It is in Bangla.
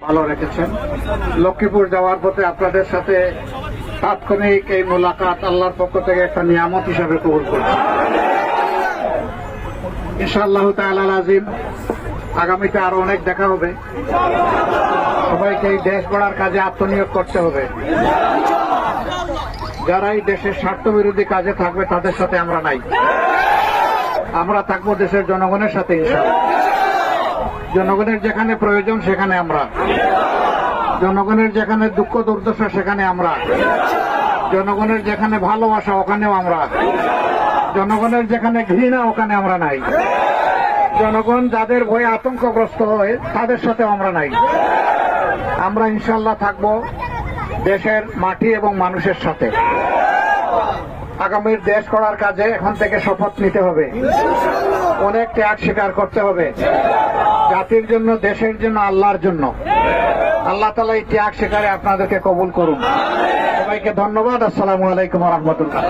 ভালো রেখেছেন। লক্ষ্মীপুর যাওয়ার পথে আপনাদের সাথে তাৎক্ষণিক এই মোলাকাত আল্লাহর পক্ষ থেকে একটা নিয়ামত হিসাবে কবুল করছি ইনশাআল্লাহ তাআলা আজিম। আগামীতে আরো অনেক দেখা হবে। সবাইকে এই দেশ গড়ার কাজে আত্মনিয়োগ করতে হবে। যারা এই দেশের স্বার্থ বিরোধী কাজে থাকবে তাদের সাথে আমরা নাই। আমরা থাকবো দেশের জনগণের সাথে ইনশাআল্লাহ। জনগণের যেখানে প্রয়োজন সেখানে আমরা, জনগণের যেখানে দুঃখ দুর্দশা সেখানে আমরা, জনগণের যেখানে ভালোবাসা ওখানেও আমরা, জনগণের যেখানে ঘৃণা ওখানে আমরা নাই। জনগণ যাদের ভয়ে আতঙ্কগ্রস্ত হয় তাদের সাথে আমরা নাই। আমরা ইনশাআল্লাহ থাকবো দেশের মাটি এবং মানুষের সাথে। আগামীর দেশ গড়ার কাজে এখন থেকে শপথ নিতে হবে, অনেক ত্যাগ স্বীকার করতে হবে, জাতির জন্য, দেশের জন্য, আল্লাহর জন্য। আল্লাহ তাআলা এই ত্যাগ স্বীকারে আপনাদেরকে কবুল করুন। সবাইকে ধন্যবাদ। আসসালামু আলাইকুম ওয়া রাহমাতুল্লাহ।